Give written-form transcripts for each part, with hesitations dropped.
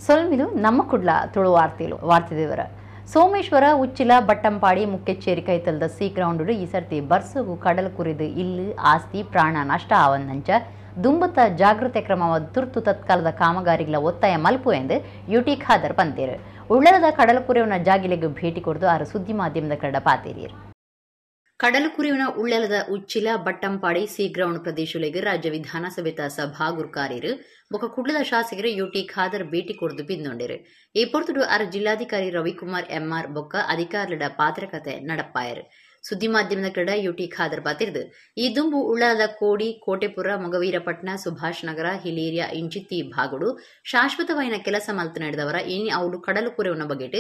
ಸೊಲ್ಮಿಲು ನಮ್ಮ ಕುಡ್ಲ ತುಳು ವಾರ್ತೆದೇವರ ಸೋಮೇಶ್ವರ ಉಚ್ಚಿಲ ಬಟ್ಟಂಪಾಡಿ ಮುಖ್ಯಚೇರಿ ಕೈತಲ್ದ C ground ಈ ಸರ್ತಿ ಬರ್ಸುಗು ಕಡಲು ಕುರಿದು ಇಲ್ಲಿ ಆಸ್ತಿ ಪ್ರಾಣ ನಷ್ಟ ಆವಂದಂಚ ದುಂಬತ ಜಾಗೃತಿ ಕ್ರಮವ ತುರ್ತು ತತ್ಕಾಲದ ಕಾಮಗಾರಿಗಳ ಒತ್ತಾಯ ಮಲ್ಪು ಎಂದು ಯುಟಿ ಖಾದರ್ ಪಂತೇರು ಉಳ್ಳದ ಕಡಲು ಕುರಿಯವನ ಜಾಗಿಲೆಗೆ ಭೇಟಿ ಕೊಡ್ದು ಆರು ಸುದ್ದಿ ಮಾಧ್ಯಮದ ಕರಡ ಪಾತೇರಿಯರು ಕಡಲು ಕುರಿಯವನ ಉಳ್ಳಲದ ಉಚ್ಚಿಲ ಬಟ್ಟಂಪಾಡಿ ಸಿ ಗ್ರೌಂಡ್ ಪ್ರದೇಶಗಳಿಗೆ ರಾಜ್ಯ ವಿಧಾನಸಭೆತ ಸಭಾ ಗುರುಕಾರ್ಯರು ಬೊಕ ಕುಡ್ಲದ ಶಾಸಕರು ಯುಟಿ ಖಾದರ್ ಭೇಟಿ ಕೊಡ್ದು ಬಿಂದೊಂಡರು ಈ ಪೊರ್ತುಡು ಆರು ಜಿಲ್ಲಾಧಿಕಾರಿ ರವಿಕುಮಾರ್ ಎಂಆರ್ ಬೊಕ್ಕ ಅಧಿಕಾರಿಗಳ ಪಾತ್ರಕತೆ ನಡಪಾಯರು ಸುದ್ದಿ ಮಾಧ್ಯಮದ ಕಡೆ ಯುಟಿ ಖಾದರ್ ಪಾತಿರ್ದು ಈ ದುಂಬು ಉಳ್ಳಾದ ಕೋಡಿ ಕೋಟೆಪುರ ಮೊಗವೀರಪಟ್ನ ಸುಭಾಷ್ ನಗರ ಹಿಲೇರಿಯ ಇಂಚಿತ್ತಿ ಭಾಗಗಳು ಶಾಶ್ವತವಾಯಿನ ಕೆಲಸ ಮಲ್ತು ನಡೆದವರ ಇನಿ ಅವಳು ಕಡಲು ಕುರಿಯವನ ಬಗೆಟ್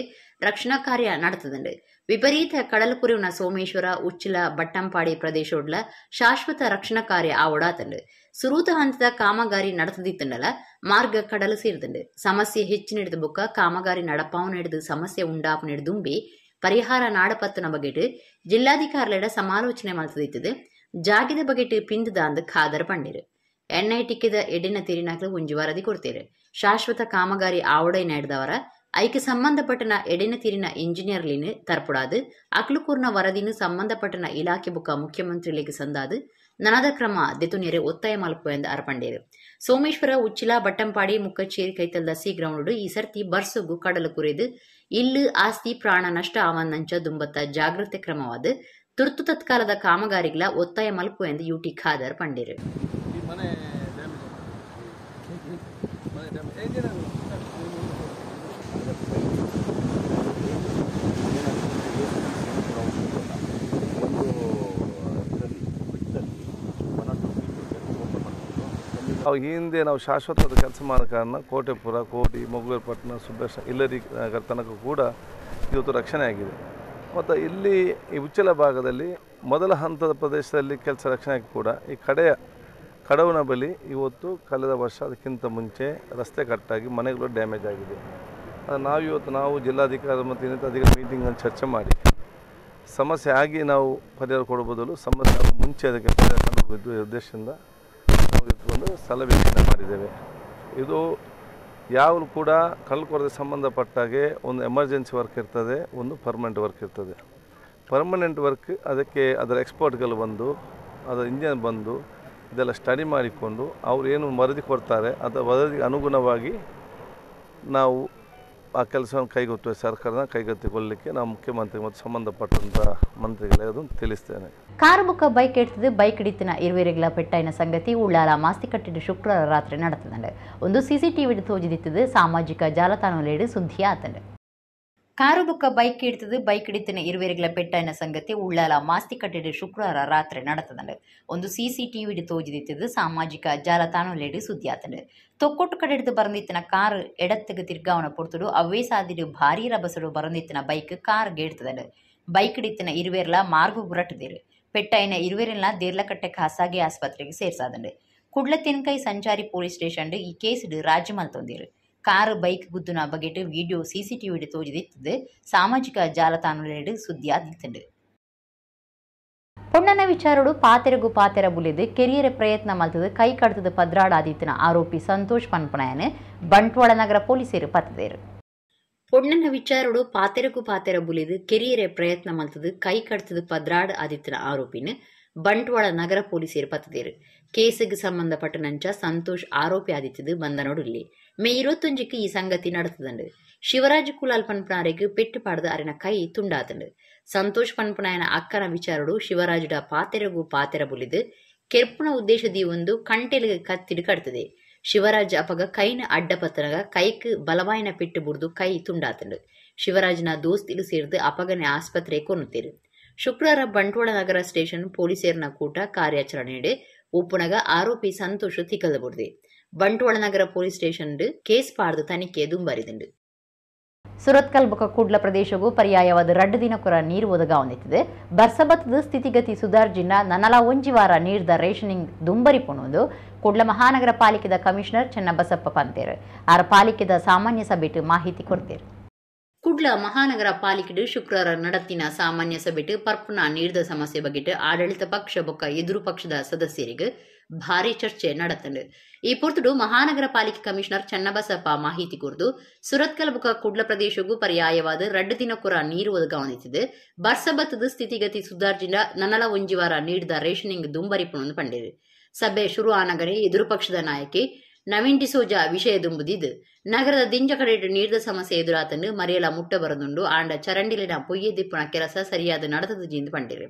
ರಕ್ಷಣಾ ಕಾರ್ಯ ನಡೆತದಂಡು ವಿಪರೀತ ಕಡಲು ಕುರಿಯವನ ಸೋಮೇಶ್ವರ ಉಚ್ಚಿಲ ಬಟ್ಟಂಪಾಡಿ ಪ್ರದೇಶೋಡ್ಲ ಶಾಶ್ವತ ರಕ್ಷಣಾ ಕಾರ್ಯ ಆವಡಾತಂಡು ಸುರೂತ ಹಂತದ ಕಾಮಗಾರಿ ನಡೆತದಿತ್ತಂಡಲ ಮಾರ್ಗ ಕಡಲು ಸೇರಿದಂಡು ಸಮಸ್ಯೆ ಹೆಚ್ಚಿನ ಬೊಕ್ಕ ಕಾಮಗಾರಿ ನಡಪಾವನ ಹಿಡಿದು ಸಮಸ್ಯೆ ಉಂಡಾಪನ ದುಂಬಿ ಪರಿಹಾರ ನಾಡಪತ್ತನ ಬಗೆಟ್ ಜಿಲ್ಲಾಧಿಕಾರಿಗಳ ಸಮಾಲೋಚನೆ ಮಲ್ತದಿತ್ತದು ಜಾಗಿದ ಬಗೆಟ್ ಪಿಂದದ ಅಂದ್ ಖಾದರ್ ಪಂಡಿರು ಎನ್ಐಟಿಕ್ಕಿದ ಎಡಿನ ತೀರಿನಾಕ್ಲು ಒಂಜಿ ವರದಿ ಕೊಡ್ತೇರು ಶಾಶ್ವತ ಕಾಮಗಾರಿ ಆವಡೈ ನಡೆದವರ ಐಕೆ ಸಂಬಂಧಪಟ್ಟನ ಎಡಿನ ತೀರಿನ ಇಂಜಿನಿಯರ್ಲಿನ ತರ್ಪುಡಾದು ಅಕ್ಲುಕೂರ್ನ ವರದಿನ ಸಂಬಂಧಪಟ್ಟನ ಇಲಾಖೆ ಬುಕ್ಕ ಮುಖ್ಯಮಂತ್ರಿಗಳಿಗೆ ಸಂದಾದು ನನದ ಕ್ರಮ ದೆತುನಿಯರೆ ಒತ್ತಾಯ ಮಲ್ಪು ಎಂದು ಅರ್ಪಂಡೇರು ಸೋಮೇಶ್ವರ ಉಚ್ಚಿಲ ಬಟ್ಟಂಪಾಡಿ ಮುಕ್ಕಚೇರಿ ಕೈತಲ್ದ ಸಿ ಗ್ರೌಂಡ್ ಈ ಸರ್ತಿ ಬರ್ಸುಗು ಕಡಲು ಕುರಿದು ಇಲ್ಲಿ ಆಸ್ತಿ ಪ್ರಾಣ ನಷ್ಟ ಆವಂದಂಚ ದುಂಬತ್ತ ಜಾಗೃತಿ ಕ್ರಮವಾದ ತುರ್ತು ತತ್ಕಾಲದ ಕಾಮಗಾರಿಗಳ ಒತ್ತಾಯ ಮಲ್ಪು ಎಂದು ಯುಟಿ ಖಾದರ್ ಪಂಡೇರು ಈ ಹಿಂದೆ ನಾವು ಶಾಶ್ವತವಾದ ಕೆಲಸ ಮಾಡೋ ಕಾರಣ ಕೋಟೆಪುರ ಕೋಡಿ ಮೊಗವೀರಪಟ್ಟಣ ಸುಭಾಷ್ ಇಲ್ಲರಿ ನಗರ ತನಕ ಕೂಡ ಇವತ್ತು ರಕ್ಷಣೆ ಆಗಿದೆ ಮತ್ತು ಇಲ್ಲಿ ಈ ಉಚ್ಚಲ ಭಾಗದಲ್ಲಿ ಮೊದಲ ಹಂತದ ಪ್ರದೇಶದಲ್ಲಿ ಕೆಲಸ ರಕ್ಷಣೆ ಆಗಿ ಕೂಡ ಈ ಕಡವಿನ ಬಳಿ ಇವತ್ತು ಕಳೆದ ವರ್ಷ ಅದಕ್ಕಿಂತ ಮುಂಚೆ ರಸ್ತೆ ಕಟ್ಟಾಗಿ ಮನೆಗಳು ಡ್ಯಾಮೇಜ್ ಆಗಿದೆ ನಾವು ಜಿಲ್ಲಾಧಿಕಾರಿ ಮತ್ತು ಇನ್ನಿತರ ಅಧಿಕಾರಿ ಮೀಟಿಂಗನ್ನು ಚರ್ಚೆ ಮಾಡಿ ಸಮಸ್ಯೆ ಆಗಿ ನಾವು ಪರಿಹಾರ ಕೊಡೋ ಬದಲು ಸಮಸ್ಯೆ ಮುಂಚೆ ಅದಕ್ಕೆ ಪರಿಹಾರ ಕಂಡುಹಿಡಿದು ಉದ್ದೇಶದಿಂದ ನಾವು ಇಟ್ಕೊಂಡು ಸ್ಥಳ ವೀಕ್ಷಣೆ ಮಾಡಿದ್ದೇವೆ. ಇದು ಯಾವಾಗಲೂ ಕೂಡ ಕಳ್ಳಕೊರತೆ ಸಂಬಂಧಪಟ್ಟಾಗೆ ಒಂದು ಎಮರ್ಜೆನ್ಸಿ ವರ್ಕ್ ಇರ್ತದೆ, ಒಂದು ಪರ್ಮನೆಂಟ್ ವರ್ಕ್ ಇರ್ತದೆ. ಪರ್ಮನೆಂಟ್ ವರ್ಕ್ ಅದಕ್ಕೆ ಅದರ ಎಕ್ಸ್ಪರ್ಟ್ಗಳು ಬಂದು ಅದರ ಇಂಜಿನಿಯರ್ ಬಂದು ಇದೆಲ್ಲ ಸ್ಟಡಿ ಮಾಡಿಕೊಂಡು ಅವರು ಏನು ವರದಿ ಕೊಡ್ತಾರೆ ಅದರ ವರದಿಗೆ ಅನುಗುಣವಾಗಿ ನಾವು ಆ ಕೆಲಸವನ್ನು ಕೈಗೊಳ್ಳುತ್ತೇವೆ. ಸರ್ಕಾರದ ಕೈಗೆತ್ತಿಕೊಳ್ಳಲಿಕ್ಕೆ ನಾವು ಮುಖ್ಯಮಂತ್ರಿ ಮತ್ತು ಸಂಬಂಧಪಟ್ಟಂಥ ಮಂತ್ರಿಗಳೇ ಅದನ್ನು ತಿಳಿಸ್ತೇನೆ. ಕಾರು ಬುಕ್ಕ ಬೈಕ್ ಎಡ್ತದೆ ಬೈಕ್ ಹಿಡಿತಿನ ಇರುವೆರೆಗಳ ಪೆಟ್ಟಾಯಿನ ಸಂಗತಿ ಉಳ್ಳಾಲ ಮಾಸ್ತಿ ಕಟ್ಟಿದ ಶುಕ್ರವಾರ ರಾತ್ರಿ ನಡೆತದಂಡೆ ಒಂದು ಸಿಸಿಟಿವಿ ತೋಜಿದಿತ್ತದು ಸಾಮಾಜಿಕ ಜಾಲತಾಣಲೇಡು ಸುದ್ದಿ ಆತಂಡೆ. ಕಾರು ಬುಕ್ಕ ಬೈಕ್ ಹಿಡಿತದು ಬೈಕ್ ಹಿಡಿತಿನ ಇರುವೆರೆಗಳ ಪೆಟ್ಟಾಯಿನ ಸಂಗತಿ ಉಳ್ಳಾಲ ಮಾಸ್ತಿ ಕಟ್ಟಿದ ಶುಕ್ರವಾರ ರಾತ್ರಿ ನಡೆತದಂಡೆ ಒಂದು ಸಿಸಿಟಿವಿ ತೋಜಿದಿತ್ತದು ಸಾಮಾಜಿಕ ಜಾಲತಾಣಲೇಡು ಸುದ್ದಿ ಆತಂಡೆ. ತೊಕ್ಕೊಟ್ಟು ಕಡೆ ಹಿಡಿದು ಬರಂದಿತ್ತಿನ ಕಾರ್ ಎಡತ್ತಿಗೆ ತಿರ್ಗಾವನ ಪೊರ್ತುಡು ಅವೇ ಸಾದಿಡು ಭಾರೀ ರಭಸಡು ಬರಂದಿತ್ತಿನ ಬೈಕ್ ಕಾರ್ ಗೇಡ್ತದಂಡೆ ಬೈಕ್ ಹಿಡಿತಿನ ಇರುವೆರ್ಲ ಮಾರ್ಗು ಗುರಟದಿರು ಪೆಟ್ಟಾಯಿನ ಇರುವೆರೆಲ್ಲ ದೇರ್ಲಕಟ್ಟೆ ಖಾಸಗಿ ಆಸ್ಪತ್ರೆಗೆ ಸೇರ್ಸಾದಂಡೆ. ಕುಡ್ಲ ತೆನ್ಕೈ ಸಂಚಾರಿ ಪೊಲೀಸ್ ಸ್ಟೇಷನ್ ಈ ಕೇಸಿಡು ರಾಜ್ಯ ಮಲ್ತೊಂದಿರು. ಕಾರು ಬೈಕ್ ಗುದ್ದುನ ಬಗೆಟ್ ವಿಡಿಯೋ ಸಿಸಿಟಿವಿ ತೋಜಿದಿತ್ತದು ಸಾಮಾಜಿಕ ಜಾಲತಾಣಲೇಡು ಸುದ್ದಿ ಆದಿತ್ತಂಡು. ಪೊಣ್ಣನ ವಿಚಾರಡು ಪಾತೆರಗು ಪಾತೆರ ಬುಲಿದು ಕೆರಿಯರ ಪ್ರಯತ್ನ ಮಲ್ತದು ಕೈ ಕಡ್ತದ ಪದ್ರಾಡಾದಿತ್ತಿನ ಆರೋಪಿ ಸಂತೋಷ್ ಪನ್ಪನಾಯನ್ ಬಂಟ್ವಾಳ ನಗರ ಪೊಲೀಸರು ಪತ್ತದೇರು. ಪೊಣ್ಣನ ವಿಚಾರಡು ಪಾತೆರಗು ಪಾತೆರ ಬುಲಿದು ಕೆರಿಯರ ಪ್ರಯತ್ನ ಮಲ್ತದು ಕೈ ಕಡ್ತದ ಪದ್ರಾಡ್ ಆದಿತ್ತಿನ ಆರೋಪಿನ ಬಂಟ್ವಾಳ ನಗರ ಪೊಲೀಸರು ಪತ್ತದೇರು. ಕೇಸಿಗೆ ಸಂಬಂಧಪಟ್ಟ ನಂಚ ಸಂತೋಷ್ ಆರೋಪಿ ಆದಿತ್ತದು ಬಂದನೋಡುಲ್ಲಿ ಮೇ 21ಕ್ಕೆ ಈ ಸಂಗತಿ ನಡೆತದಂಡು. ಶಿವರಾಜ್ ಕುಲಾಲ್ ಪನ್ಪನಾರಿಗೆ ಪೆಟ್ಟು ಪಾಡದ ಅರಿನ ಕೈ ತುಂಡಾತಂಡು. ಸಂತೋಷ್ ಪನ್ಪನಾಯನ ಅಕ್ಕನ ವಿಚಾರಡು ಶಿವರಾಜುಡ ಪಾತೆರಗು ಪಾತೆರ ಬುಲಿದು ಕೆರ್ಪುನ ಉದ್ದೇಶದಿ ಒಂದು ಕಂಟೆಲಿಗೆ ಕತ್ತಿಡು ಕಡ್ತದೆ. ಶಿವರಾಜ್ ಅಪಗ ಕೈನ ಅಡ್ಡಪತ್ತನಗ ಕೈಕ್ ಬಲವಾಯಿನ ಪೆಟ್ಟು ಬುಡ್ದು ಕೈ ತುಂಡಾತಂಡು. ಶಿವರಾಜ್ನ ದೋಸ್ತಿಲು ಸೇರಿದು ಅಪಗನೆ ಆಸ್ಪತ್ರೆ ಕೊನ್ನುತ್ತೇರು. ಶುಕ್ರವಾರ ಬಂಟ್ವಾಳ ನಗರ ಸ್ಟೇಷನ್ ಪೊಲೀಸೇರ್ನ ಕೂಟ ಕಾರ್ಯಾಚರಣೆ ಒಪ್ಪುನಗ ಆರೋಪಿ ಸಂತೋಷ್ ತಿಕ್ಕದ ಬುಡ್ದೆ. ಬಂಟ್ವಾಳ ನಗರ ಪೊಲೀಸ್ ಸ್ಟೇಷನ್ ಕೇಸ್ ಪಾಡ್ದು ತನಿಖೆ ದುಂಬರಿದಂಡು. ಸುರತ್ಕಲ್ ಬೊಕ ಕುಡ್ಲ ಪ್ರದೇಶಗೂ ಪರ್ಯಾಯವಾದ 2 ದಿನಕೊರ ನೀರು ಒದಗಾವೊಂದಿತ್ತದೆ. ಬರ್ಸಬತ್ತದ ಸ್ಥಿತಿಗತಿ ಸುಧಾರ್ಜಿನ ನನಲ ಒಂಜಿ ವಾರ ನೀರ್ದ ರೇಷನಿಂಗ್ ದುಂಬರಿಪುಣುವುದು ಕುಡ್ಲ ಮಹಾನಗರ ಪಾಲಿಕೆದ ಕಮಿಷನರ್ ಚೆನ್ನಬಸಪ್ಪ ಪಂತೇರು ಆರ ಪಾಲಿಕೆದ ಸಾಮಾನ್ಯ ಸಭೆಟ್ ಮಾಹಿತಿ ಕೊಡ್ತೇರು. ಕುಡ್ಲ ಮಹಾನಗರ ಪಾಲಿಕೆಡು ಶುಕ್ರವಾರ ನಡತ್ತಿನ ಸಾಮಾನ್ಯ ಸಭೆಟ್ ಪರ್ಪುನ ನೀರ್ದ ಸಮಸ್ಯೆ ಬಗೆಟ್ ಆಡಳಿತ ಪಕ್ಷ ಬೊಕ್ಕ ಎದುರು ಪಕ್ಷದ ಸದಸ್ಯರಿಗೆ ಭಾರಿ ಚರ್ಚೆ ನಡೆತಂಡು. ಈ ಪೊರ್ತುಡು ಮಹಾನಗರ ಪಾಲಿಕೆ ಕಮಿಷನರ್ ಚನ್ನಬಸಪ್ಪ ಮಾಹಿತಿ ಕುರಿತು ಸುರತ್ಕಲ್ ಬುಕ ಕುಡ್ಲ ಪ್ರದೇಶಗೂ ಪರ್ಯಾಯವಾದ 2 ದಿನಕ್ಕುರ ನೀರು ಒದಗಾವನಿಸಿದ್ದು ಬರ್ಸಬತ್ತದ ಸ್ಥಿತಿಗತಿ ಸುಧಾರ್ಜಿಂದ ನನಲ ಒಂಜಿವಾರ ನೀಡಿದ ರೇಷನಿಂಗ್ ದುಂಬರಿಪುಣಂದು ಪಂಡಿರು. ಸಭೆ ಶುರು ಆನಗರೆ ಎದುರು ಪಕ್ಷದ ನಾಯಕಿ ನವೀನ್ ಡಿಸೋಜಾ ವಿಷಯ ದುಂಬುದಿದ್ದು ನಗರದ ದಿಂಜ ಕಡೆ ನೀಡಿದ ಸಮಸ್ಯೆ ಎದುರಾತಂಡು ಮರೆಯಲ ಮುಟ್ಟ ಬರದುಂಡು ಆಂಡ ಚರಂಡಿಲಿನ ಪೊಯ್ಯೆ ದಿಪ್ಪುನ ಕೆಲಸ ಸರಿಯಾದ ನಡೆದದು ಜಿಂದು ಪಂಡಿರು.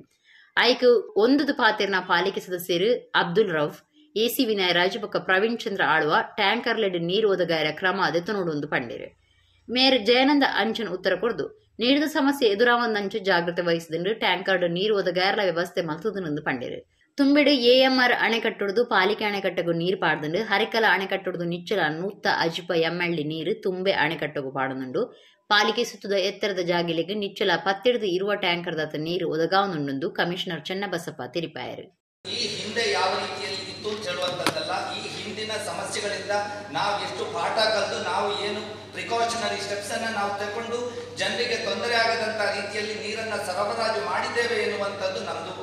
ಐಕು ಒಂದದು ಪಾತಿರ್ನ ಪಾಲಿಕೆ ಸದಸ್ಯರು ಅಬ್ದುಲ್ ರೌಫ್, ಎಸಿ ವಿನಯ್ ರಾಜ್ ಬೊಕ್ಕ ಪ್ರವೀಣ್ ಚಂದ್ರ ಆಳ್ವ ಟ್ಯಾಂಕರ್ಲೆಡ್ ನೀರು ಒದಗಾಯರ ಕ್ರಮ ಅದೆತ್ತನೋಡು ಪಂಡಿರು. ಮೇಯರ್ ಜಯಾನಂದ ಅಂಚನ್ ಉತ್ತರ ಕೊಡ್ದು ನೀಡಿದ ಸಮಸ್ಯೆ ಎದುರಾವಂದಂಚು ಜಾಗ್ರತೆ ವಹಿಸಿದಂಡು ಟ್ಯಾಂಕರ್ಡ್ ನೀರು ಒದಗಾಯರ ವ್ಯವಸ್ಥೆ ಮಲ್ತದನೆಂದು ಪಂಡಿರು. ತುಂಬಿಡು AMR ಅಣೆಕಟ್ಟೊಡ್ದು ಪಾಲಿಕೆ ಅಣೆಕಟ್ಟಗೂ ನೀರು ಪಾಡ್ದುಂಡು ಹರಿಕಲ ಅಣೆಕಟ್ಟೊಡ್ದು ನಿಚ್ಚಲ ನೂತ್ತ ಅಜಿಪ MLD ನೀರು ತುಂಬೆ ಅಣೆಕಟ್ಟಗೂ ಪಾಡುನುಂಡು ಪಾಲಿಕೆ ಸುತ್ತದ ಎತ್ತರದ ಜಾಗಿಲೆಗೆ ನಿಚ್ಚಲ 10 ಇರುವ ಟ್ಯಾಂಕರ್ ದಾತ ನೀರು ಒದಗಾವನುಂಡು ಕಮಿಷನರ್ ಚನ್ನಬಸಪ್ಪ ತಿಳಿಪಾಯರು. ಈ ಹಿಂದೆ ಯಾವ ರೀತಿಯಲ್ಲಿ ಇತ್ತು ಹೇಳುವಂತದ್ದಲ್ಲ. ಈ ಹಿಂದಿನ ಸಮಸ್ಯೆಗಳಿಂದ ನಾವು ಎಷ್ಟು ಪಾಠ ಕಲಿತು ನಾವು ಏನು ಪ್ರಿಕಾಷನರಿ ಸ್ಟೆಪ್ಸ್ ಅನ್ನ ನಾವು ತಗೊಂಡು ಜನರಿಗೆ ತೊಂದರೆ ಆಗದಂತ ರೀತಿಯಲ್ಲಿ ನೀರನ್ನ ಸರಬರಾಜು ಮಾಡಿದ್ದೇವೆ ಎನ್ನುವಂಥದ್ದು ನಮ್ದು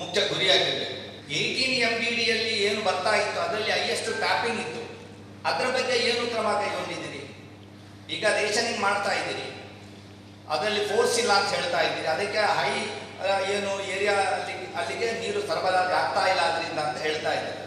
ಮುಖ್ಯ ಗುರಿಯಾಗಿರಬೇಕು. 18 MDDಯಲ್ಲಿ ಏನು ಬರ್ತಾ ಇತ್ತು ಅದರಲ್ಲಿ ಹೈಯೆಸ್ಟ್ ಟ್ಯಾಪಿಂಗ್ ಇತ್ತು. ಅದರ ಬಗ್ಗೆ ಏನು ಕ್ರಮ ಕೈಗೊಂಡಿದ್ದೀರಿ? ಈಗ ರೇಷನಿಂಗ್ ಮಾಡ್ತಾ ಇದ್ದೀರಿ, ಅದರಲ್ಲಿ ಫೋರ್ಸ್ ಇಲ್ಲ ಅಂತ ಹೇಳ್ತಾ ಇದ್ದೀರಿ. ಅದಕ್ಕೆ ಹೈ ಏನು ಏರಿಯಾ ಅಲ್ಲಿಗೆ ನೀರು ಸರಬರಾಜು ಆಗ್ತಾ ಇಲ್ಲ ಅದರಿಂದ ಅಂತ ಹೇಳ್ತಾ ಇದ್ದಾರೆ.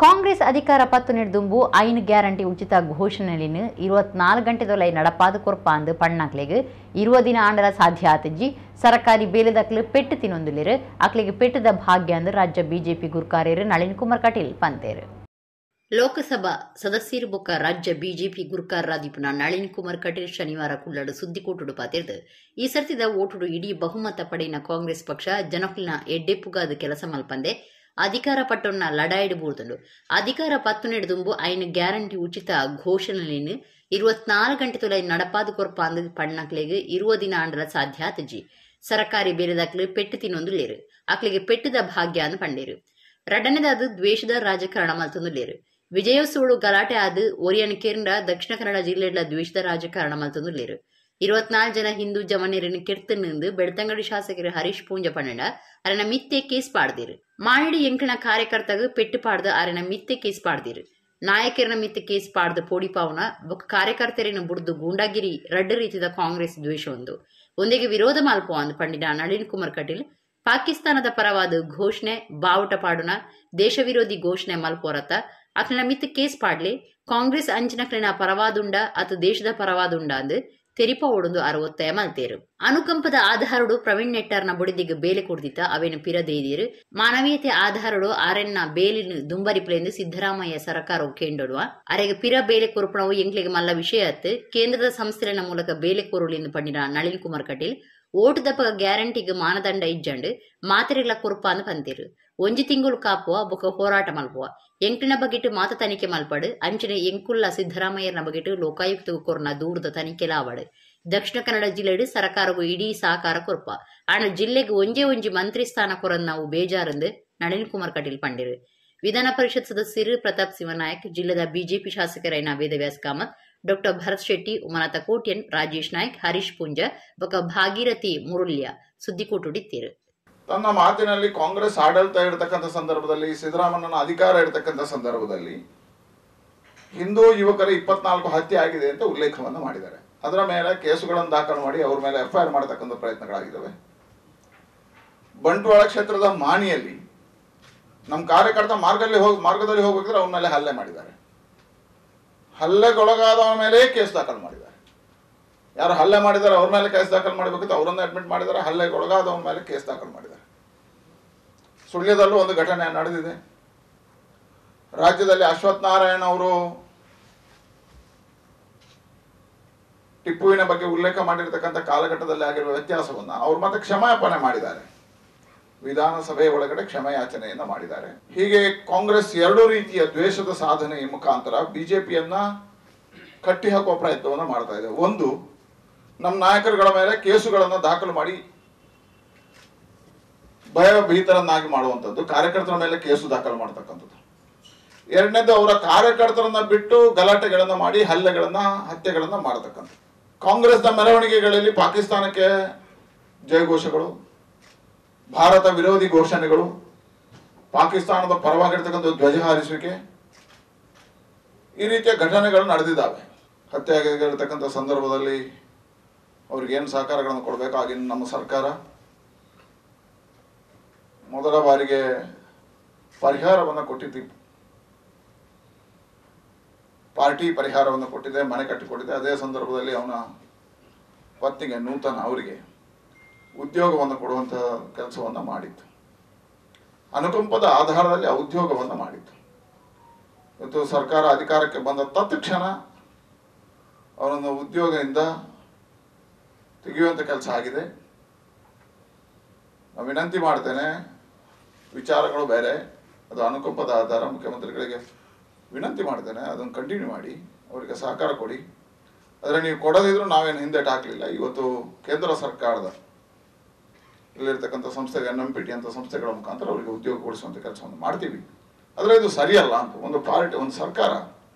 ಕಾಂಗ್ರೆಸ್ ಅಧಿಕಾರ ಪತ್ತು ನೀಡಿದುಂಬು 5 ಗ್ಯಾರಂಟಿ ಉಚಿತ ಘೋಷಣೆಲಿನ 24 ಗಂಟೆದೊಲೈ ನಡಪಾದ ಕೊರ್ಪಾಂದು ಪಣ್ಣಾಕ್ಲೆಗ್ 20 ದಿನ ಆಂಡಲ ಸಾಧ್ಯ ಆತಜ್ಜಿ ಸರ್ಕಾರಿ ಬೇಲೆದಕ್ಲು ಪೆಟ್ಟು ತಿನ್ನೊಂದುಲಿರು ಅಕ್ಲೆಗ್ ಪೆಟ್ಟದ ಭಾಗ್ಯ ಅಂದು ರಾಜ್ಯ ಬಿಜೆಪಿ ಗುರ್ಕಾರ್ಯರು ನಳಿನ್ ಕುಮಾರ್ ಕಟೀಲ್ ಪಂತೇರು. ಲೋಕಸಭಾ ಸದಸ್ಯರು ಬೊಕ್ಕ ರಾಜ್ಯ ಬಿಜೆಪಿ ಗುರ್ಕಾರರಾದಿಪುನ ನಳಿನ್ ಕುಮಾರ್ ಕಟೀಲ್ ಶನಿವಾರ ಕುಳ್ಳಾಡು ಸುದ್ದಿಕೋಟುಡು ಪಾತಿರ್ದು ಈ ಸರ್ತಿದ ಓಟುಡು ಇಡೀ ಬಹುಮತ ಪಡೆಯಿನ ಕಾಂಗ್ರೆಸ್ ಪಕ್ಷ ಜನಕ್ಲಿನ ಎಡ್ಡೆಪ್ಪುಗಾದ ಕೆಲಸ ಮಲ್ಪಂದೆ ಅಧಿಕಾರ ಪಟ್ಟೊನ್ನ ಲಡಾಯಿಡು ಬೂರ್ದುಂಡು ಅಧಿಕಾರ ಪತ್ತು ನೆಡುದುಂಬು 5 ಗ್ಯಾರಂಟಿ ಉಚಿತ ಘೋಷಣೆಲಿನ 24 ಗಂಟೆ ತೊಲೈ ನಡಪಾದು ಕೊರ್ಪಾಂದು ಪಣ್ಣಕ್ಲೆಗ್ 20 ದಿನ ಆಂಡಲ ಸಾಧ್ಯ ಆತಜ್ಜಿ ಸರ್ಕಾರಿ ಬೇರೆದಾಕ್ಲು ಪೆಟ್ಟು ತಿನ್ನೊಂದುಲ್ಲೇರು ಅಕ್ಲೆಗೆ ಪೆಟ್ಟದ ಭಾಗ್ಯ ಅಂದು ಪಂಡೇರು. ರಡ್ಡನೇದಾದ ದ್ವೇಷದ ರಾಜಕಾರಣ ಮಲ್ತೊಂದುಲ್ಲೇರು. ವಿಜಯೋತ್ಸವಳು ಗಲಾಟೆ ಆದು ಒರಿಯನ್ ಕೇಂದ್ರ ದಕ್ಷಿಣ ಕನ್ನಡ ಜಿಲ್ಲೆಡ್ಲ ದ್ವೇಷದ ರಾಜಕಾರಣ ಮಲ್ತೊಂದುಲ್ಲೇರು. 24 ಜನ ಹಿಂದೂ ಜಮನೇರನ್ನು ಕೆರ್ತನಿಂದು ಬೆಳ್ತಂಗಡಿ ಶಾಸಕರು ಹರೀಶ್ ಪೂಂಜ ಪಣ್ಣಡ ಅರನ ಮಿತ್ತೆ ಕೇಸ್ ಪಾಡ್ದಿರು. ಮಾಣಿಡಿ ಎಂಕಣ ಕಾರ್ಯಕರ್ತಗ ಪೆಟ್ಟು ಪಾಡ್ದು ಅರನ ಮಿತ್ತೆ ಕೇಸ್ ಪಾಡ್ದಿರು. ನಾಯಕರನ ಮಿತ್ತೆ ಕೇಸ್ ಪಾಡ್ದು ಪೋಡಿಪಾವನ ಬೊಕ್ಕ ಕಾರ್ಯಕರ್ತರಿನ ಬುಡ್ದು ಗೂಂಡಾಗಿರಿ ರಡ್ಡ ರೀತಿದ ಕಾಂಗ್ರೆಸ್ ದ್ವೇಷ ಒಂದಿಗೆ ವಿರೋಧ ಮಾಲ್ಪೋ ಅಂದು ಪಂಡಿತ ನಳಿನ್ ಕುಮಾರ್ ಕಟೀಲ್ ಪಾಕಿಸ್ತಾನದ ಪರವಾದ ಘೋಷಣೆ ಬಾವುಟ ಪಾಡುನ ದೇಶ ವಿರೋಧಿ ಘೋಷಣೆ ಮಲ್ಪೋರತ ಅಕ್ಲನ ಮಿತ್ ಕೇಸ್ ಪಾಡ್ಲೆ ಕಾಂಗ್ರೆಸ್ ಅಂಚಿನಕ್ಲಿನ ಪರವಾದುಂಡ ಅತು ದೇಶದ ಪರವಾದುಂಡ ಅಂದು ತೆರಿಪ ಓಡೊಂದು 60 ಮಲ್ತೇರು. ಅನುಕಂಪದ ಆಧಾರಡು ಪ್ರವೀಣ್ ನೆಟ್ಟಾರ್ನ ಬುಡಿದಿಗೆ ಬೇಲೆ ಕೊಡ್ದಿತ್ತ ಅವೇನು ಪಿರದೇದಿರು ಮಾನವೀಯತೆ ಆಧಾರಡು ಆರೆನ್ನ ಬೇಲಿನ ದುಂಬರಿಪ್ಲೆಂದು ಸಿದ್ದರಾಮಯ್ಯ ಸರ್ಕಾರವು ಕೇಂಡೊಡುವ ಅರೆಗೆ ಪಿರ ಬೇಲೆ ಕೊರುಪಣವು ಎಂಕ್ಲೆಗೆ ಮಲ್ಲ ವಿಷಯ ಅತ್ತು ಕೇಂದ್ರದ ಸಂಸ್ಥೆನ ಮೂಲಕ ಬೇಲೆ ಕೊರುಳಿಂದು ಪಂಡಿನ ನಳಿನ್ ಕುಮಾರ್ ಕಟೀಲ್ ಓಟು ದಪ್ಪಗ ಗ್ಯಾರಂಟಿಗೆ ಮಾನದಂಡ ಇಜ್ಜಂಡು ಮಾತೆರೆಗ್ಲ ಕೊರುಪ ಅಂದು ಪಂತೇರು. ಒಂಜಿ ತಿಂಗಳು ಕಾಪುವ ಬೊಕ ಹೋರಾಟ ಮಲ್ಪುವ ಎಂಕ್ಲಿನ ಬಗೆಟ್ ಮಾತ ತನಿಖೆ ಮಲ್ಪಡು ಅಂಚನೆ ಎಂಕುಲ್ಲ ಸಿದ್ದರಾಮಯ್ಯನ ಬಗೆಟ್ ಲೋಕಾಯುಕ್ತ ಕೊರ್ನ ದೂರದ ತನಿಖೆ ಲಾವಡು. ದಕ್ಷಿಣ ಕನ್ನಡ ಜಿಲ್ಲೆಡು ಸರ್ಕಾರಗೂ ಇಡೀ ಸಹಕಾರ ಕೊರ್ಪ ಆಣ ಜಿಲ್ಲೆಗೆ ಒಂಜಿ ಮಂತ್ರಿ ಸ್ಥಾನ ಕೊರನ್ ನಾವು ಬೇಜಾರಂದು ನಳಿನ್ ಕುಮಾರ್ ಕಟೀಲ್ ಪಂಡಿರು. ವಿಧಾನ ಪರಿಷತ್ ಸದಸ್ಯರು ಪ್ರತಾಪ್ ಸಿಂಹನಾಯಕ್, ಜಿಲ್ಲೆದ ಬಿಜೆಪಿ ಶಾಸಕರೈನ ವೇದವ್ಯಾಸ್ ಕಾಮತ್, ಡಾಕ್ಟರ್ ಭರತ್ ಶೆಟ್ಟಿ, ಉಮನಾಥ ಕೋಟ್ಯನ್, ರಾಜೇಶ್ ನಾಯ್ಕ್, ಹರೀಶ್ ಪುಂಜ ಬೊಕ ಭಾಗೀರಥಿ ಮುರುಳ್ಯ ಸುದ್ದಿಕೋಟುಡಿತ್ತೀರು. ತನ್ನ ಮಾತಿನಲ್ಲಿ ಕಾಂಗ್ರೆಸ್ ಆಡಳಿತ ಇರತಕ್ಕಂಥ ಸಂದರ್ಭದಲ್ಲಿ, ಸಿದ್ದರಾಮಯ್ಯನ ಅಧಿಕಾರ ಇರತಕ್ಕಂಥ ಸಂದರ್ಭದಲ್ಲಿ ಹಿಂದೂ ಯುವಕರ 24 ಹತ್ಯೆ ಆಗಿದೆ ಅಂತ ಉಲ್ಲೇಖವನ್ನು ಮಾಡಿದ್ದಾರೆ. ಅದರ ಮೇಲೆ ಕೇಸುಗಳನ್ನು ದಾಖಲು ಮಾಡಿ ಅವ್ರ ಮೇಲೆ FIR ಮಾಡತಕ್ಕಂಥ ಪ್ರಯತ್ನಗಳಾಗಿದ್ದಾವೆ. ಬಂಟ್ವಾಳ ಕ್ಷೇತ್ರದ ಮಾಣಿಯಲ್ಲಿ ನಮ್ಮ ಕಾರ್ಯಕರ್ತ ಮಾರ್ಗದಲ್ಲಿ ಹೋಗ್ಬೇಕಾದ್ರೆ ಅವನ ಮೇಲೆ ಹಲ್ಲೆ ಮಾಡಿದ್ದಾರೆ. ಹಲ್ಲೆಗೊಳಗಾದವನ ಮೇಲೆ ಕೇಸ್ ದಾಖಲು ಮಾಡಿದ್ದಾರೆ. ಯಾರು ಹಲ್ಲೆ ಮಾಡಿದ್ದಾರೆ ಅವ್ರ ಮೇಲೆ ಕೇಸ್ ದಾಖಲು ಮಾಡಬೇಕಿತ್ತು, ಅವರನ್ನು ಅಡ್ಮಿಟ್ ಮಾಡಿದ್ದಾರೆ. ಹಲ್ಲೆಗೊಳಗಾದವನ ಮೇಲೆ ಕೇಸ್ ದಾಖಲು ಮಾಡಿದ್ದಾರೆ. ಸುಳ್ಯದಲ್ಲೂ ಒಂದು ಘಟನೆ ನಡೆದಿದೆ. ರಾಜ್ಯದಲ್ಲಿ ಅಶ್ವಥ್ ನಾರಾಯಣ್ ಅವರು ಟಿಪ್ಪುವಿನ ಬಗ್ಗೆ ಉಲ್ಲೇಖ ಮಾಡಿರ್ತಕ್ಕಂಥ ಕಾಲಘಟ್ಟದಲ್ಲಿ ಆಗಿರುವ ವ್ಯತ್ಯಾಸವನ್ನ ಅವ್ರು ಮತ್ತೆ ಕ್ಷಮಾಪಣೆ ಮಾಡಿದ್ದಾರೆ. ವಿಧಾನಸಭೆಯ ಒಳಗಡೆ ಕ್ಷಮೆಯಾಚನೆಯನ್ನ ಮಾಡಿದ್ದಾರೆ. ಹೀಗೆ ಕಾಂಗ್ರೆಸ್ 2 ರೀತಿಯ ದ್ವೇಷದ ಸಾಧನೆಯ ಮುಖಾಂತರ ಬಿಜೆಪಿಯನ್ನ ಕಟ್ಟಿ ಹಾಕುವ ಪ್ರಯತ್ನವನ್ನ ಮಾಡ್ತಾ ಇದೆ. ಒಂದು, ನಮ್ಮ ನಾಯಕರುಗಳ ಮೇಲೆ ಕೇಸುಗಳನ್ನು ದಾಖಲು ಮಾಡಿ ಭಯಭೀತರನ್ನಾಗಿ ಮಾಡುವಂಥದ್ದು, ಕಾರ್ಯಕರ್ತರ ಮೇಲೆ ಕೇಸು ದಾಖಲು ಮಾಡ್ತಕ್ಕಂಥದ್ದು. ಎರಡನೇದು, ಅವರ ಕಾರ್ಯಕರ್ತರನ್ನ ಬಿಟ್ಟು ಗಲಾಟೆಗಳನ್ನ ಮಾಡಿ ಹತ್ಯೆಗಳನ್ನ ಮಾಡತಕ್ಕಂಥದ್ದು. ಕಾಂಗ್ರೆಸ್ನ ಮೆರವಣಿಗೆಗಳಲ್ಲಿ ಪಾಕಿಸ್ತಾನಕ್ಕೆ ಜಯಘೋಷಗಳು, ಭಾರತ ವಿರೋಧಿ ಘೋಷಣೆಗಳು, ಪಾಕಿಸ್ತಾನದ ಪರವಾಗಿರ್ತಕ್ಕಂಥ ಧ್ವಜ ಹಾರಿಸುವಿಕೆ, ಈ ರೀತಿಯ ಘಟನೆಗಳು ನಡೆದಿದ್ದಾವೆ. ಹತ್ಯೆಯಾಗಿರ್ತಕ್ಕಂಥ ಸಂದರ್ಭದಲ್ಲಿ ಅವ್ರಿಗೇನು ಸಹಕಾರಗಳನ್ನು ಕೊಡಬೇಕು, ಆಗಿನ ನಮ್ಮ ಸರ್ಕಾರ ಮೊದಲ ಬಾರಿಗೆ ಪರಿಹಾರವನ್ನು ಕೊಟ್ಟಿದ್ದೀವಿ. ಪಾರ್ಟಿ ಪರಿಹಾರವನ್ನು ಕೊಟ್ಟಿದೆ, ಮನೆ ಕಟ್ಟಿಕೊಟ್ಟಿದೆ. ಅದೇ ಸಂದರ್ಭದಲ್ಲಿ ಅವನ ಪತ್ನಿಗೆ ನೂತನ ಅವರಿಗೆ ಉದ್ಯೋಗವನ್ನು ಕೊಡುವಂಥ ಕೆಲಸವನ್ನು ಮಾಡಿತ್ತು. ಅನುಕಂಪದ ಆಧಾರದಲ್ಲಿ ಆ ಉದ್ಯೋಗವನ್ನು ಮಾಡಿತ್ತು. ಇವತ್ತು ಸರ್ಕಾರ ಅಧಿಕಾರಕ್ಕೆ ಬಂದ ತತ್ಕ್ಷಣ ಅವರನ್ನು ಉದ್ಯೋಗದಿಂದ ತೆಗೆಯುವಂಥ ಕೆಲಸ ಆಗಿದೆ. ನಾನು ವಿನಂತಿ ಮಾಡ್ತೇನೆ, ವಿಚಾರಗಳು ಬೇರೆ, ಅದು ಅನುಕಂಪದ ಆಧಾರ. ಮುಖ್ಯಮಂತ್ರಿಗಳಿಗೆ ವಿನಂತಿ ಮಾಡ್ತೇನೆ, ಅದನ್ನು ಕಂಟಿನ್ಯೂ ಮಾಡಿ, ಅವರಿಗೆ ಸಹಕಾರ ಕೊಡಿ. ಆದರೆ ನೀವು ಕೊಡದಿದ್ರು ನಾವೇನು ಹಿಂದೇಟು ಹಾಕಲಿಲ್ಲ. ಇವತ್ತು ಕೇಂದ್ರ ಸರ್ಕಾರದ ಇಲ್ಲಿರ್ತಕ್ಕಂಥ ಸಂಸ್ಥೆಗೆ NMPT ಅಂತ ಸಂಸ್ಥೆಗಳ ಮುಖಾಂತರ ಅವರಿಗೆ ಉದ್ಯೋಗ ಕೊಡಿಸುವಂಥ ಕೆಲಸವನ್ನು ಮಾಡ್ತೀವಿ. ಆದರೆ ಇದು ಸರಿಯಲ್ಲ ಅಂತ ಒಂದು ಪಾರ್ಟಿ, ಒಂದು ಸರ್ಕಾರ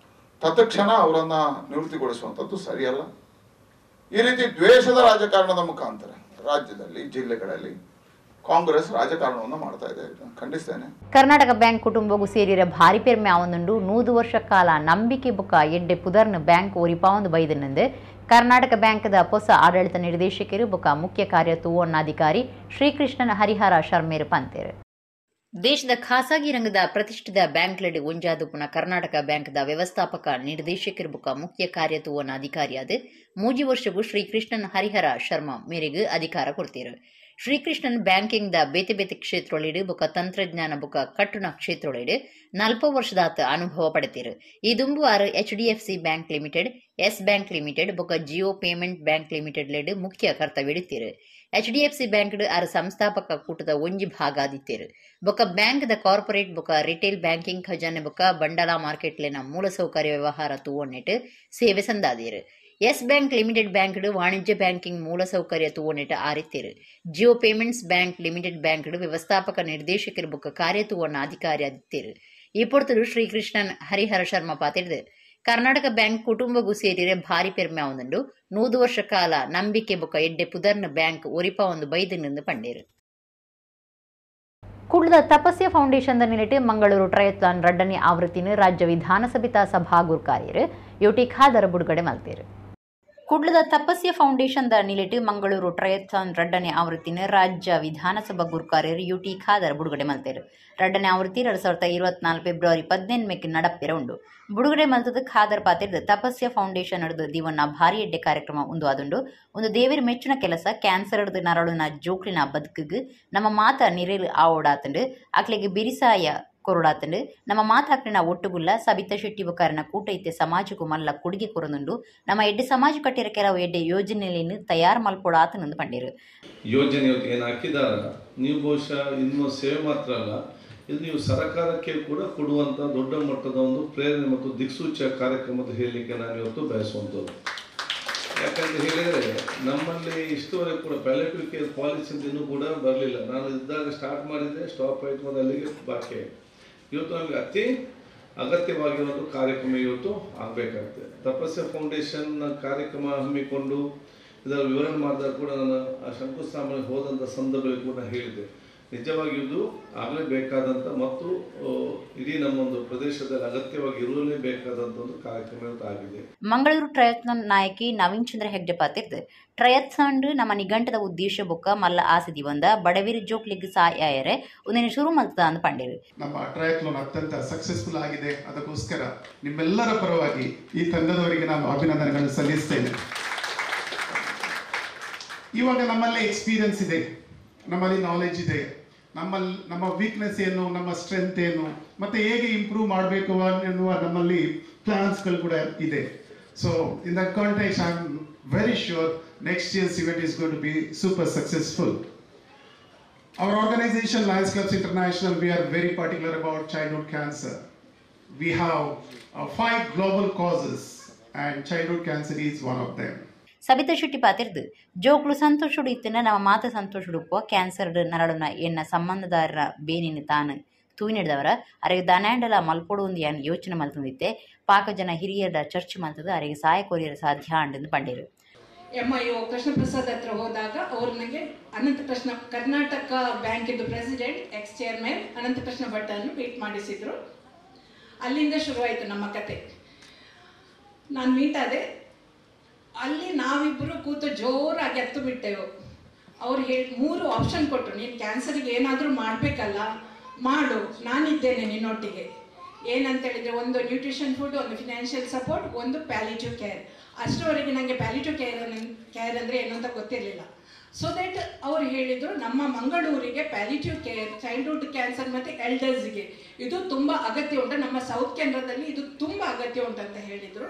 ತತ್ಕ್ಷಣ ಅವರನ್ನು ನಿವೃತ್ತಿಗೊಳಿಸುವಂಥದ್ದು ಸರಿಯಲ್ಲ. ಈ ರೀತಿ ದ್ವೇಷದ ರಾಜಕಾರಣದ ಮುಖಾಂತರ ರಾಜ್ಯದಲ್ಲಿ, ಜಿಲ್ಲೆಗಳಲ್ಲಿ ಕಾಂಗ್ರೆಸ್ ರಾಜಕಾರಣವನ್ನು ಮಾಡ್ತಾ ಇದೆ. ಖಂಡಿಸ್ತೇನೆ. ಕರ್ನಾಟಕ ಬ್ಯಾಂಕ್ ಕುಟುಂಬಗೂ ಸೇರಿರ ಭಾರಿ ಪೆರ್ಮೆ ಆವೊಂದುಂಡು 100 ವರ್ಷ ಕಾಲ ನಂಬಿಕೆ ಬುಕ್ಕ ಎಡ್ಡೆ ಪುದರ್ನ ಬ್ಯಾಂಕ್ ಒರಿಪಾವೊಂದು ಬೈದನೆಂದು ಕರ್ನಾಟಕ ಬ್ಯಾಂಕ್ದ ಹೊಸ ಆಡಳಿತ ನಿರ್ದೇಶಕರು ಬುಕ್ಕ ಮುಖ್ಯ ಕಾರ್ಯತೂವಣ್ಣಾಧಿಕಾರಿ ಶ್ರೀಕೃಷ್ಣನ್ ಹರಿಹರ ಶರ್ಮೇರು ಪಂತೇರು. ದೇಶದ ಖಾಸಗಿ ರಂಗದ ಪ್ರತಿಷ್ಠಿತ ಬ್ಯಾಂಕ್ಲೆಡ್ ಒಂಜಾದುಪುನ ಕರ್ನಾಟಕ ಬ್ಯಾಂಕ್ದ ವ್ಯವಸ್ಥಾಪಕ ನಿರ್ದೇಶಕರು ಬುಕ್ಕ ಮುಖ್ಯ ಕಾರ್ಯತೂವಣ್ಣಾಧಿಕಾರಿಯಾದ 3 ವರ್ಷಗೂ ಶ್ರೀಕೃಷ್ಣನ್ ಹರಿಹರ ಶರ್ಮಾ ಮೇರೆಗೆ ಅಧಿಕಾರ ಕೊಡ್ತೀರು. ಶ್ರೀಕೃಷ್ಣನ್ ಬ್ಯಾಂಕಿಂಗ್ ಬೇತೆ ಬೇತೆ ಕ್ಷೇತ್ರೊಳಿಡು ಬೊಕ ತಂತ್ರಜ್ಞಾನ ಬೊಕ ಕಟ್ಟುನ ಕ್ಷೇತ್ರೊಳಿಡು 40 ವರ್ಷದಾತ ಅನುಭವ ಪಡೆತಿರು. ಈ ದುಂಬು ಆರು HDFC bank limited, Yes bank limited ಬೊಕ ಜಿಯೋ ಪೇಮೆಂಟ್ ಬ್ಯಾಂಕ್ ಲಿಮಿಟೆಡ್ ಲೆಡ್ ಮುಖ್ಯ ಕರ್ತವ್ಯಡಿತ್ತೀರು. HDFC ಬ್ಯಾಂಕ್ ಆರು ಸಂಸ್ಥಾಪಕ ಕೂಟದ ಒಂಜಿ ಭಾಗ ಆದಿತ್ತೀರು. ಬೊಕ ಬ್ಯಾಂಕ್ ದ ಕಾರ್ಪೊರೇಟ್ ಬೊಕ ರಿಟೇಲ್ ಬ್ಯಾಂಕಿಂಗ್ ಖಜಾನೆ ಬೊಕ ಬಂಡಲ ಮಾರ್ಕೆಟ್ಲೆನ ಮೂಲಸೌಕರ್ಯ ವ್ಯವಹಾರ ತೂವೊನ್ನೆಟ್ ಸೇವೆ ಸಂದಾದೀರು. ಎಸ್ ಬ್ಯಾಂಕ್ ಲಿಮಿಟೆಡ್ ಬ್ಯಾಂಕ್ ವಾಣಿಜ್ಯ ಬ್ಯಾಂಕಿಂಗ್ ಮೂಲಸೌಕರ್ಯ ತೂವೊನ್ನೆಟ್ ಆರಿತ್ತೀರು. Jio payments bank limited bank ವ್ಯವಸ್ಥಾಪಕ ನಿರ್ದೇಶಕರು ಬೊಕ ಕಾರ್ಯತೂವಣ್ಣ ಅಧಿಕಾರಿ ಆದಿತ್ತೀರು. ಈ ಪೊರ್ತರು ಶ್ರೀಕೃಷ್ಣನ್ ಹರಿಹರ ಶರ್ಮಾ ಪಾತಿರ್ದು ಕರ್ನಾಟಕ ಬ್ಯಾಂಕ್ ಕುಟುಂಬಗೂ ಸೇರಿರೆ ಭಾರಿ ಪೆರ್ಮೆ ಆವೊಂದುಂಡು 100 ವರ್ಷ ಕಾಲ ನಂಬಿಕೆ ಬೊಕ ಎಡ್ಡೆ ಪುದರ್ನ ಬ್ಯಾಂಕ್ ಒರಿಪಾ ಒಂದು ಬೈದನೆಂದು ಪಂಡೇರು. ಕುಡ್ಲದ ತಪಸ್ಯ ಫೌಂಡೇಶನ್ ನಿಲಿಟ್ಟು ಮಂಗಳೂರು ಟ್ರಯತ್ಲಾನ್ ರಡ್ಡನೇ ಆವೃತ್ತಿನ ರಾಜ್ಯ ವಿಧಾನಸಭೆತ ಸಭಾ ಗುರುಕಾರ್ಯರು ಯುಟಿ ಖಾದರ ಬಿಡುಗಡೆ ಮಲ್ತೇರು. ಕುಡ್ಲದ ತಪಸ್ಯ ಫೌಂಡೇಶನ್ದ ನಿಲಿಟ್ಟು ಮಂಗಳೂರು ಟ್ರಯಥಾನ್ ರಡ್ಡನೇ ಆವೃತ್ತಿನ ರಾಜ್ಯ ವಿಧಾನಸಭಾ ಗುರುಕಾರ್ಯರು ಯುಟಿ ಖಾದರ್ ಬಿಡುಗಡೆ ಮಲ್ತೇರು. ರಡ್ಡನೇ ಆವೃತ್ತಿ 2024 ಫೆಬ್ರವರಿ 18 ನಡಪ್ಪೆರ ಉಂಡು. ಬಿಡುಗಡೆ ಮಲ್ತದ ಖಾದರ್ ಪಾತಿರ್ದು ತಪಸ್ಯ ಫೌಂಡೇಶನ್ ಹಿಡಿದು ದಿವನ್ನ ಭಾರಿ ಎಡ್ಡೆ ಕಾರ್ಯಕ್ರಮ ಒಂದು ಆದುಂಡು. ಒಂದು ದೇವಿರ ಮೆಚ್ಚಿನ ಕೆಲಸ ಕ್ಯಾನ್ಸರ್ ಹಿಡಿದು ನರಳುನ ಜೋಕ್ಲಿನ ಬದುಕಿಗೆ ನಮ್ಮ ಮಾತ ನಿರೇಲು ಆವೋಡಾತಂಡು ಅಕ್ಲೆಗೆ ಬಿರಿಸಾಯ ಕೊರಡಾತಂಡು ನಮ್ಮ ಮಾತಾಕ್ಲಿನ ಒಟ್ಟುಗುಲ್ಲ ಸಬಿತಾ ಶೆಟ್ಟಿ ಬಕಾರನ ಕೂಟ ಇತ್ತೆ ಸಮಾಜಕ್ಕೂ ಮಲ್ಲ ಕೊಡುಗೆ ಕೊರನುಂಡು ನಮ್ಮ ಎಡ್ಡೆ ಸಮಾಜ ಕಟ್ಟಿರ ಕೆಲವು ಎಡ್ಡೆ ಯೋಜನೆಯನ್ನು ತಯಾರು ಮಲ್ಪೊಡಾತನೊಂದು ಪಂಡಿರು. ಯೋಜನೆ ಏನು ಹಾಕಿದಾರ ನೀವು ಬಹುಶಃ ಇನ್ನು ಸೇವೆ ಮಾತ್ರ ಅಲ್ಲ, ಇದು ನೀವು ಸರ್ಕಾರಕ್ಕೆ ಕೂಡ ಕೊಡುವಂಥ ದೊಡ್ಡ ಮಟ್ಟದ ಒಂದು ಪ್ರೇರಣೆ ಮತ್ತು ದಿಕ್ಸೂಚಿಯ ಕಾರ್ಯಕ್ರಮದ ಹೇಳಲಿಕ್ಕೆ ನಾನು ಇವತ್ತು ಬಯಸುವಂಥದ್ದು. ಯಾಕಂತ ಹೇಳಿದರೆ ನಮ್ಮಲ್ಲಿ ಇಷ್ಟುವರೆಗೆ ಕೂಡ ಪ್ಯಾಲೇಟಿವ್ ಕೇರ್ ಪಾಲಿಸಿ ಇನ್ನೂ ಕೂಡ ಬರಲಿಲ್ಲ. ನಾನು ಇದ್ದಾಗ ಸ್ಟಾರ್ಟ್ ಮಾಡಿದ್ದೆ, ಸ್ಟಾಪ್ ಆಯಿತು, ಮತ್ತು ಅಲ್ಲಿಗೆ ಬಾಕಿ. ಇವತ್ತು ನಮಗೆ ಅತಿ ಅಗತ್ಯವಾಗಿರುವಂಥ ಕಾರ್ಯಕ್ರಮ ಇವತ್ತು ಆಗಬೇಕಾಗ್ತದೆ. ತಪಸ್ಯ ಫೌಂಡೇಶನ್ ಕಾರ್ಯಕ್ರಮ ಹಮ್ಮಿಕೊಂಡು ಇದರ ವಿವರಣೆ ಮಾಡಿದಾಗ ಕೂಡ ನಾನು ಆ ಶಂಕುಸ್ಥಾಪನೆಗೆ ಹೋದಂಥ ಸಂದರ್ಭದಲ್ಲಿ ಕೂಡ ಹೇಳಿದೆ, ನಿಜವಾಗಿ ಇದು ಆಗಲೇಬೇಕಾದಂಥ ಮತ್ತು ಇಡೀ ನಮ್ಮೊಂದು ಪ್ರದೇಶದಲ್ಲಿ ಅಗತ್ಯವಾಗಿ ಇರಲೇಬೇಕಾದಂಥ ಒಂದು ಕಾರ್ಯಕ್ರಮ ಇವತ್ತು ಆಗಿದೆ. ಮಂಗಳೂರು ಟ್ರಯಥಾನ್ ನಾಯಕಿ ನವೀನ್ ಚಂದ್ರ ಹೆಗ್ಡೆ ಪಾತಿರ್ದು ಟ್ರಯಥಾನ್ ನಮ್ಮ ನಿಘಂಟದ ಉದ್ದೇಶ ಬೊಕ್ಕ ಮಲ್ಲ ಆಸದಿ ಬಂದ ಬಡವಿರ ಜೋಕ್ಲಿಗೆ ಸಹಾಯರೆ ಒಂದಿನ ಶುರು ಮಲ್ತದ ಅಂತ ಪಂಡಿರು. ನಮ್ಮ ಟ್ರಯಥಾನ್ ಅತ್ಯಂತ ಸಕ್ಸಸ್ಫುಲ್ ಆಗಿದೆ. ಅದಕ್ಕೋಸ್ಕರ ನಿಮ್ಮೆಲ್ಲರ ಪರವಾಗಿ ಈ ತಂಡದವರಿಗೆ ನಾನು ಅಭಿನಂದನೆಗಳನ್ನು ಸಲ್ಲಿಸ್ತೇನೆ. ಇವಾಗ ನಮ್ಮಲ್ಲಿ ಎಕ್ಸ್ಪೀರಿಯನ್ಸ್ ಇದೆ, ನಮ್ಮಲ್ಲಿ ನಾಲೆಜ್ ಇದೆ, ನಮ್ಮ ವೀಕ್ನೆಸ್ ಏನು, ನಮ್ಮ ಸ್ಟ್ರೆಂತ್ ಏನು, ಮತ್ತೆ ಹೇಗೆ ಇಂಪ್ರೂವ್ ಮಾಡಬೇಕು ಅನ್ನುವ ನಮ್ಮಲ್ಲಿ ಪ್ಲಾನ್ಸ್ಗಳು ಕೂಡ ಇದೆ. So in that context I am very sure next year's event is going to be super successful. Our organization Lions Clubs International, we are very particular about childhood cancer. We have 5 global causes and childhood cancer is one of them. Sabita Shetty ಪಾತಿರ್ದು ಜೋಕ್ಲು ಸಂತೋಷಡು ಇತ್ತಿನ ನಮ್ಮ ಮಾತ ಸಂತೋಷಡುಪ್ಪ cancer ನರಳುನ ಎನ್ನ ಸಂಬಂಧದಾರರ ಬೇನಿನ ತಾನು ತೂಯಿನಿಡ್ದವರ ಅರೆಗೆ ದನಾಂಡಲ ಮಲ್ಪೊಡು ಯಾನ್ ಯೋಚನೆ ಮಲ್ತಂದಿತ್ತೆ ಪಾಕ ಜನ ಹಿರಿಯರ ಚರ್ಚೆ ಮಲ್ತದ ಅರೆಗೆ ಸಹಾಯ ಕೋರಿಯರ ಸಾಧ್ಯ ಅಂಡೆಂದು ಪಂಡಿರು. MIO ಕೃಷ್ಣ ಪ್ರಸಾದ್ ಹತ್ರ ಹೋದಾಗ ಅವರು ನನಗೆ ಅನಂತ ಕೃಷ್ಣ ಕರ್ನಾಟಕ ಬ್ಯಾಂಕಿಂದು ಪ್ರೆಸಿಡೆಂಟ್ ಎಕ್ಸ್ ಚೇರ್ಮನ್ ಅನಂತ ಕೃಷ್ಣ ಭಟ್ಟನ್ನು ಮೀಟ್ ಮಾಡಿಸಿದ್ರು. ಅಲ್ಲಿಂದ ಶುರುವಾಯಿತು ನಮ್ಮ ಕತೆ. ನಾನು ಮೀಟ್ ಆದೆ. ಅಲ್ಲಿ ನಾವಿಬ್ಬರು ಕೂತು ಜೋರಾಗಿ ಎತ್ತು ಬಿಟ್ಟೆವು. ಅವ್ರು 3 ಆಪ್ಷನ್ ಕೊಟ್ಟರು, ನೀನು ಕ್ಯಾನ್ಸರ್ಗೆ ಏನಾದರೂ ಮಾಡಬೇಕಲ್ಲ, ಮಾಡು, ನಾನಿದ್ದೇನೆ ನಿನ್ನೊಟ್ಟಿಗೆ. ಏನಂತೇಳಿದರೆ, ಒಂದು ನ್ಯೂಟ್ರಿಷನ್ ಫುಡ್, ಒಂದು ಫಿನಾನ್ಷಿಯಲ್ ಸಪೋರ್ಟ್, ಒಂದು ಪ್ಯಾಲಿಟಿವ್ ಕೇರ್. ಅಷ್ಟರವರೆಗೆ ನನಗೆ ಪ್ಯಾಲಿಟಿವ್ ಕೇರ್ ಅಂದರೆ ಏನು ಅಂತ ಗೊತ್ತಿರಲಿಲ್ಲ. ಸೊ ದಟ್ ಅವ್ರು ಹೇಳಿದರು, ನಮ್ಮ ಮಂಗಳೂರಿಗೆ ಪ್ಯಾಲಿಟಿವ್ ಕೇರ್ ಚೈಲ್ಡ್ಹುಡ್ ಕ್ಯಾನ್ಸರ್ ಮತ್ತು ಎಲ್ಡರ್ಸ್ಗೆ ಇದು ತುಂಬ ಅಗತ್ಯ ಉಂಟು, ನಮ್ಮ ಸೌತ್ ಕೇಂದ್ರದಲ್ಲಿ ಇದು ತುಂಬ ಅಗತ್ಯ ಉಂಟಂತ ಹೇಳಿದರು.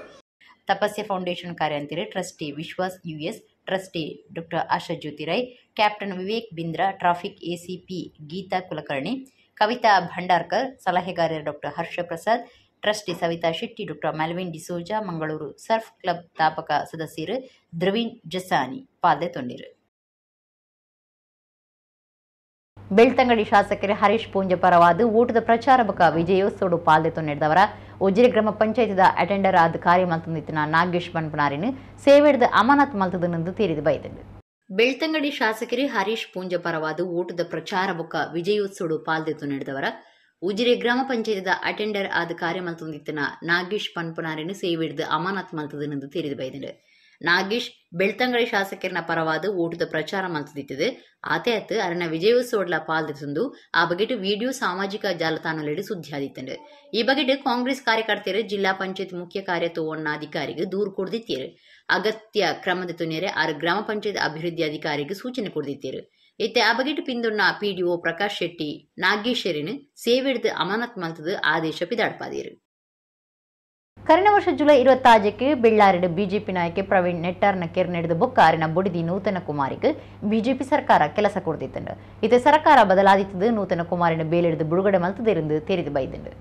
ತಪಸ್ಯ ಫೌಂಡೇಶನ್ ಕಾರ್ಯಾಂತಿರೆ trustee Vishwas US, trustee doctor Asha Jyotirai, captain Vivek Bindra, traffic ACP Geeta Kulkarni, Kavita Bhandarkar, ಸಲಹೆಗಾರರು doctor Harsha Prasad, trustee Savita Shetty, doctor Melvin D'Souza, Mangaluru surf club ತಾಪಕ ಸದಸ್ಯರು ದ್ರವೀನ್ ಜಸಾನಿ ಪಾಲ್ದೆ ತೊಂದಿರು. ಬೆಳ್ತಂಗಡಿ ಶಾಸಕರು ಹರೀಶ್ ಪೂಂಜ ಪರವಾದ ಊಟದ ಪ್ರಚಾರ ಬಕ ವಿಜಯೋತ್ಸವ ಪಾಲ್ದೆ ತೊಂದಿದ್ದವರ ಉಜಿರೆ ಗ್ರಾಮ ಪಂಚಾಯತಿದ ಅಟೆಂಡರ್ ಆದ ಕಾರ್ಯ ಮಲ್ತಂದಿತ್ತಿನ ನಾಗೇಶ್ ಬನ್ಪನಾರಿನ ಸೇವೆಡ್ದ ಅಮಾನತ್ ಮಲ್ತದನೆಂದು ತೀರಿದು ಬೈದರು. ಬೆಳ್ತಂಗಡಿ ಶಾಸಕರು ಹರೀಶ್ ಪೂಂಜ ಪರವಾದ ಊಟದ ಪ್ರಚಾರ ಬಕ ವಿಜಯೋತ್ಸವ ಪಾಲ್ದೆ ತೊಂದಿದ್ದವರ ಉಜಿರೆ ಗ್ರಾಮ ಪಂಚಾಯತಿದ ಅಟೆಂಡರ್ ಆದ ಕಾರ್ಯ ಮಲ್ತಂದಿತ್ತಿನ ನಾಗೇಶ್ ಬನ್ಪನಾರಿನ ಸೇವೆಡ್ದ ಅಮಾನತ್ ಮಲ್ತದನೆಂದು ತೀರಿದು ಬೈದರು. ನಾಗೇಶ್ ಬೆಳ್ತಂಗಡಿ ಶಾಸಕರನ ಪರವಾದ ಓಟದ ಪ್ರಚಾರ ಮಲ್ತದಿತ್ತದೆ. ಆತೆ ಅತ್ತು ಅರನ ವಿಜಯೋತ್ಸವಡ್ಲ ಪಾಲ್ದಿಸಂದು ಆ ಬಗೆಟ್ ವಿಡಿಯೋ ಸಾಮಾಜಿಕ ಜಾಲತಾಣದಲ್ಲಿ ಸುದ್ದಿಯಾದಿತ್ತಂಡು. ಈ ಬಗೆಟ್ ಕಾಂಗ್ರೆಸ್ ಕಾರ್ಯಕರ್ತರು ಜಿಲ್ಲಾ ಪಂಚಾಯತ್ ಮುಖ್ಯ ಕಾರ್ಯತೋವಣ್ಣಾಧಿಕಾರಿಗೆ ದೂರು ಕೊಡ್ದಿತ್ತೇರು. ಅಗತ್ಯ ಕ್ರಮದ ತುನಿಯರೆ ಆರು ಗ್ರಾಮ ಪಂಚಾಯತ್ ಅಭಿವೃದ್ಧಿ ಅಧಿಕಾರಿಗೆ ಸೂಚನೆ ಕೊಡ್ದಿತ್ತೇರು. ಇತ್ತೆ ಆ ಬಗೆಟ್ ಪಿಂದೊಣ್ಣ PDO ಪ್ರಕಾಶ್ ಶೆಟ್ಟಿ ನಾಗೇಶರಿನ ಸೇವೆಡ್ದು ಅಮಾನತ್ ಮಲ್ತದ ಆದೇಶ ಪಿದಾಡ್ಪಾದೇರು. ಕಳೆದ ವರ್ಷ ಜುಲೈ 26ಕ್ಕೆ ಬೆಳ್ಳಾರಿನ ಬಿಜೆಪಿ ನಾಯಕ ಪ್ರವೀಣ್ ನೆಟ್ಟಾರ್ನ ಕೆರ್ನೆಡೆದ ಬೊಕ್ಕಾರಿನ ಬುಡಿದಿ ನೂತನ ಕುಮಾರಿಗೆ ಬಿಜೆಪಿ ಸರ್ಕಾರ ಕೆಲಸ ಕೊಡ್ತಿತ್ತಂಡು. ಇತ್ತೆ ಸರ್ಕಾರ ಬದಲಾದಿತ್ತದು ನೂತನ ಕುಮಾರಿನ ಬೇಲೆಡ್ದು ಬಿಡುಗಡೆ ಮಲ್ತದಿருந்து ತೆರೆದು ಬೈದಂಡು.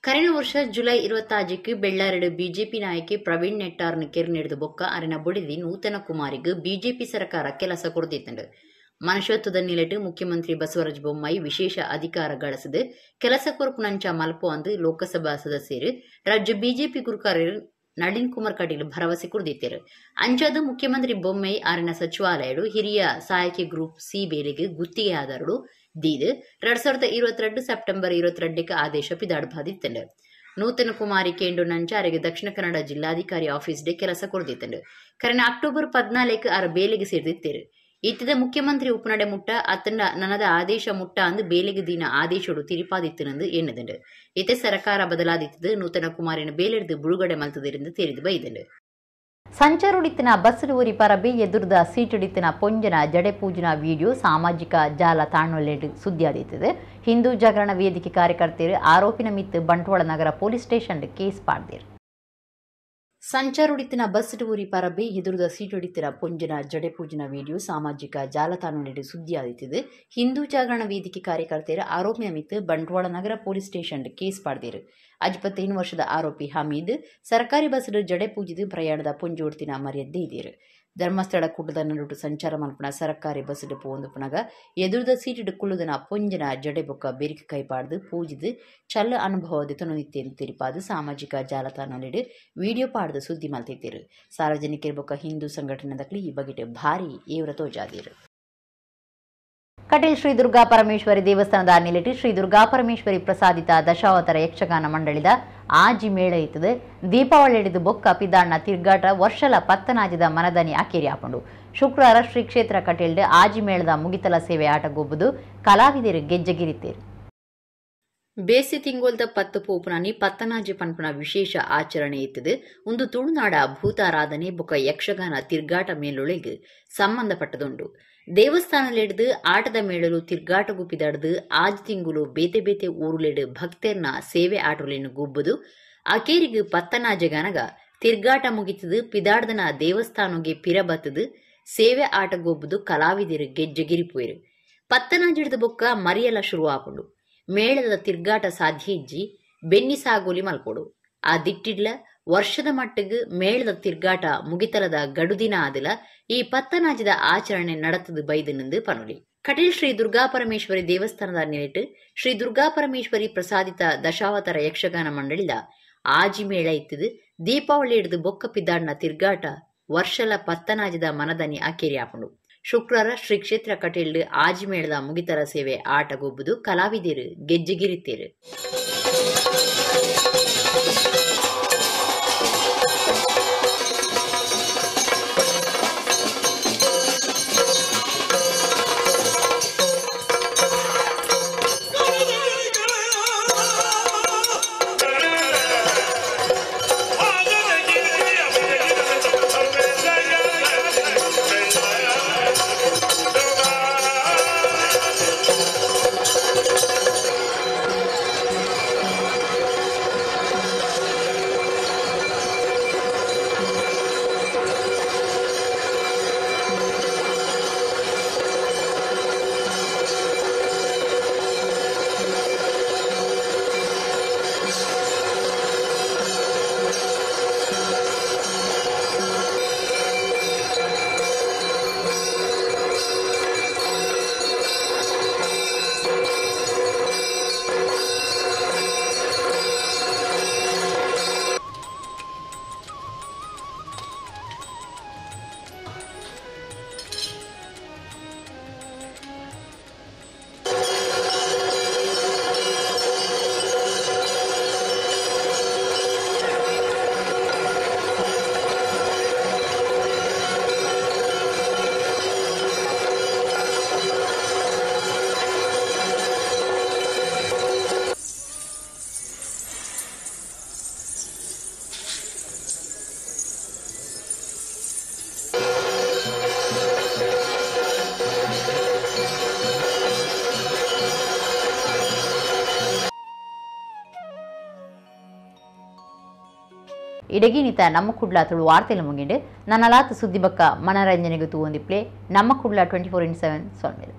ಕಳೆದ ವರ್ಷ ಜುಲೈ 26ಕ್ಕೆ ಬೆಳ್ಳಾರಿನ ಬಿಜೆಪಿ ನಾಯಕ ಪ್ರವೀಣ್ ನೆಟ್ಟಾರ್ನ ಕೆರ್ನೆಡೆದ ಬೊಕ್ಕ ಅರಿನ ಬುಡಿದಿ ನೂತನ ಕುಮಾರಿಗೆ ಬಿಜೆಪಿ ಸರ್ಕಾರ ಕೆಲಸ ಕೊಡ್ತಿತ್ತಂಡು. ಮನುಷ್ಯತ್ವದ ನಿಲೆಟ್ಟು ಮುಖ್ಯಮಂತ್ರಿ ಬಸವರಾಜ ಬೊಮ್ಮಾಯಿ ವಿಶೇಷ ಅಧಿಕಾರ ಗಳಿಸಿದ ಕೆಲಸ ಕೊರಪು ನಂಚ ಮಲ್ಪು ಅಂದು ಲೋಕಸಭಾ ಸದಸ್ಯರು ರಾಜ್ಯ ಬಿಜೆಪಿ ಗುರುಕಾರ್ಯರು ನಳಿನ್ ಕುಮಾರ್ ಕಟೀಲ್ ಭರವಸೆ ಕೊಡ್ದಿತ್ತೇರು. ಅಂಚಾದ ಮುಖ್ಯಮಂತ್ರಿ ಬೊಮ್ಮಾಯಿ ಆರಿನ ಸಚಿವಾಲಯಡು ಹಿರಿಯ ಸಹಾಯಕ ಗ್ರೂಪ್ C ಬೇಲೆಗೆ ಗುತ್ತಿಗೆ ಆಧಾರಡು ದೀದು 2022 ಸೆಪ್ಟೆಂಬರ್ 22ಕ್ಕೆ ಆದೇಶ ಪಿದಾಡ್ಬಾದಿತ್ತಂಡು. ನೂತನ ಕುಮಾರಿ ಕೇಂಡು ನಂಚ ಅರೆಗೆ ದಕ್ಷಿಣ ಕನ್ನಡ ಜಿಲ್ಲಾಧಿಕಾರಿ ಆಫೀಸ್ ಡೆ ಕೆಲಸ ಕೊಡ್ದಿತ್ತಂಡು. ಕರೆನ ಅಕ್ಟೋಬರ್ 14 ಆರ ಬೇಲೆಗೆ ಸೇರಿದಿತ್ತೇರು ಇತ್ತಿದ ಮುಖ್ಯಮಂತ್ರಿ ಉಪನಡೆ ಮುಟ್ಟ ಅತ್ತಂಡ ನನದ ಆದೇಶ ಮುಟ್ಟ ಅಂದು ಬೇಲೆಗೆ ದಿನ ಆದೇಶೋಡು ತಿರುಪಾದಿತ್ತನೆಂದು ಎಣ್ಣದಂಡು ಇತ್ತೆ ಸರ್ಕಾರ ಬದಲಾದಿತ್ತದು ನೂತನ ಕುಮಾರಿನ ಬೇಲೆಡ್ದು ಬಿಡುಗಡೆ ಮಲ್ತದರಿಂದ ತೇರಿದು ಬೈದಂಡು ಸಂಚಾರುಡಿತ್ತಿನ ಬಸ್ಸುಡುವರಿ ಪರಬೆ ಎದುರ್ದ ಸೀಟುಡಿತ್ತಿನ ಪೊಂಜನ ಜಡೆ ಪೂಜನ ವಿಡಿಯೋ ಸಾಮಾಜಿಕ ಜಾಲ ತಾಣೊಲ್ಲೆಡು ಸುದ್ದಿಯಾದಿತ್ತದು ಹಿಂದೂ ಜಾಗರಣ ವೇದಿಕೆ ಕಾರ್ಯಕರ್ತರು ಆರೋಪಿನ ಮಿತ್ತು ಬಂಟ್ವಾಳ ನಗರ ಪೊಲೀಸ್ ಸ್ಟೇಷನ್ ಕೇಸ್ ಪಾಡ್ದೇರು ಸಂಚಾರುಡಿತ್ತಿನ ಬಸ್ಸುಡುವರಿ ಪರಬೆ ಎದುರ್ದ ಸೀಟುಡಿತ್ತಿನ ಪೊಂಜನ ಜಡೆ ಪೂಜನ ವಿಡಿಯೋ ಸಾಮಾಜಿಕ ಜಾಲತಾಣೊಲ್ಲೆಡು ಸುದ್ದಿಯಾದಿತ್ತದು ಹಿಂದೂ ಜಾಗರಣ ವೇದಿಕೆ ಕಾರ್ಯಕರ್ತರು ಆರೋಪಿನ ಮಿತ್ತು ಬಂಟ್ವಾಳ ನಗರ ಪೊಲೀಸ್ ಸ್ಟೇಷನ್ ಕೇಸ್ ಪಾಡ್ದೇರು 55 ವರ್ಷದ ಆರೋಪಿ ಹಮೀದ್ ಸರ್ಕಾರಿ ಬಸ್ ಜಡೆ ಪೂಜಿದು ಪ್ರಯಾಣದ ಪೊಂಜೋಡ್ತಿನ ಮರ್ಯಾದೆ ಇದ್ದೀರು ಧರ್ಮಸ್ಥಳ ಕೂಟದ ನಡುಟು ಸಂಚಾರ ಮಲ್ಪನ ಸರ್ಕಾರಿ ಬಸ್ ಪೋಂದು ಪುನಗ ಎದುರ್ದ ಸೀಟು ಕುಳ್ಳುದನ ಪೊಂಜನ ಜಡೆ ಬೊಕ್ಕ ಬೆರಿಕೆ ಕೈಪಾಡ್ದು ಪೂಜಿದು ಚಲ್ಲ ಅನುಭವದ ತೊನುನಿತ್ತೇನು ತಿರುಪಾದು ಸಾಮಾಜಿಕ ಜಾಲತಾಣಲಿಡು ವಿಡಿಯೋ ಪಾಡ್ದು ಸುದ್ದಿ ಮಲ್ತಿದ್ದೀರು ಸಾರ್ವಜನಿಕರ ಬೊಕ್ಕ ಹಿಂದೂ ಸಂಘಟನೆದಕ್ಲಿ ಈ ಬಗೆಟ್ ಭಾರಿ ಏವ್ರ ತೋಜಾದಿರು ಕಟೀಲ್ ಶ್ರೀ ದುರ್ಗಾ ಪರಮೇಶ್ವರಿ ದೇವಸ್ಥಾನದ ನೆಲೆಟ್ಟು ಶ್ರೀ ದುರ್ಗಾ ಪರಮೇಶ್ವರಿ ಪ್ರಸಾದಿತ ದಶಾವತಾರ ಯಕ್ಷಗಾನ ಮಂಡಳಿದ ಆಜಿ ಮೇಳ ಇತ್ತದು ದೀಪಾವಳಿ ಹಿಡಿದು ಬೊಕ್ಕ ಪಿದಾಣ್ಣ ತಿರ್ಗಾಟ ವರ್ಷಲ ಪತ್ತನಾಜಿದ ಮನದನಿ ಅಕೇರಿ ಹಾಕೊಂಡು ಶುಕ್ರವಾರ ಶ್ರೀ ಕ್ಷೇತ್ರ ಕಟೀಲ್ಡ್ ಆಜಿ ಮೇಳದ ಮುಗಿತಲ ಸೇವೆ ಆಟಗೊಬ್ಬುದು ಕಲಾವಿದರು ಗೆಜ್ಜೆಗಿರಿತೇರು ಬೇಸಿ ತಿಂಗೊಲ್ದ ಪತ್ತು ಪೋಪುನಾನಿ ಪತ್ತನಾಜಿ ಪನ್ಪನ ವಿಶೇಷ ಆಚರಣೆ ಇತ್ತದು ಒಂದು ತುಳುನಾಡ ಭೂತಾರಾಧನೆ ಬೊಕ್ಕ ಯಕ್ಷಗಾನ ತಿರ್ಗಾಟ ಮೇಲೊಳಗೆ ಸಂಬಂಧಪಟ್ಟದುಂಡು ದೇವಸ್ಥಾನಲೆಡ್ದು ಆಟದ ಮೇಳಲು ತಿರ್ಗಾಟಗು ಪಿದಾಡ್ದು ಆಜ್ ತಿಂಗುಲು ಬೇತೆ ಬೇತೆ ಊರುಲೆಡು ಭಕ್ತರ್ನ ಸೇವೆ ಆಟೋಲೆನ್ನು ಗುಬ್ಬುದು ಅಕೇರಿಗು ಪತ್ತನಾಜಗನಗ ತಿರ್ಗಾಟ ಮುಗಿತದು ಪಿದಾಡ್ದನ ದೇವಸ್ಥಾನಗೆ ಪಿರಬತ್ತದು ಸೇವೆ ಆಟಗೊಬ್ಬುದು ಕಲಾವಿದರು ಗೆಜ್ಜೆಗಿರಿಪೋಯ್ರು ಪತ್ತನಾಜಿಡ್ದ ಬೊಕ್ಕ ಮರಿಯಲ ಶುರುವಾಪುಂಡು ಮೇಳದ ತಿರ್ಗಾಟ ಸಾಧ್ಯ ಇಜ್ಜಿ ಬೆನ್ನಿ ಸಾಗೋಲಿ ಮಲ್ಪೋಡು ಆ ದಿಟ್ಟಿಡ್ಲ ವರ್ಷದ ಮಟ್ಟಿಗೆ ಮೇಳದ ತಿರ್ಗಾಟ ಮುಗಿತಲದ ಗಡುದಿನ ಆದಿಲ ಈ ಪತ್ತನಾಜಿದ ಆಚರಣೆ நடத்தது ಬೈದನೆಂದು ಪನುಲಿ ಕಟೀಲ್ ಶ್ರೀ ದುರ್ಗಾ ಪರಮೇಶ್ವರಿ ದೇವಸ್ಥಾನದ ನೆಲೆಟ್ಟು ಶ್ರೀ ದುರ್ಗಾ ಪರಮೇಶ್ವರಿ ಪ್ರಸಾದಿತ ದಶಾವತಾರ ಯಕ್ಷಗಾನ ಮಂಡಳಿದ ಆಜಿ ಮೇಳ ಇತ್ತದು ದೀಪಾವಳಿ ಹಿಡಿದು ಬೊಕ್ಕ ಪಿದ್ದಾಡ್ನ ತಿರ್ಗಾಟ ವರ್ಷಲ ಪತ್ತನಾಜಿದ ಮನದನಿ ಅಕೇರಿ ಹಾಕೊಂಡು ಶುಕ್ರವಾರ ಶ್ರೀ ಕ್ಷೇತ್ರ ಕಟೀಲ್ಡ್ ಆಜಿ ಮೇಳದ ಮುಗಿತರ ಸೇವೆ ಆಟಗೊಬ್ಬುದು ಕಲಾವಿದರು ಗೆಜ್ಜೆಗಿರಿತೇರು ಇಡಗಿನಿತ ನಮ್ಮ ಕುಡ್ಲಾ ತುಳು ವಾರ್ತೆಲ ಮುಗಿಂಡು ನನ್ನ ಸುದ್ದಿ ಬಕ್ಕ ಮನರಂಜನೆಗೆ ತೂವೊಂದಿಪ್ಲೆ ನಮ್ಮ ಕುಡ್ಲಾ 24/7 ಸೊಲ್ಮೆಲು.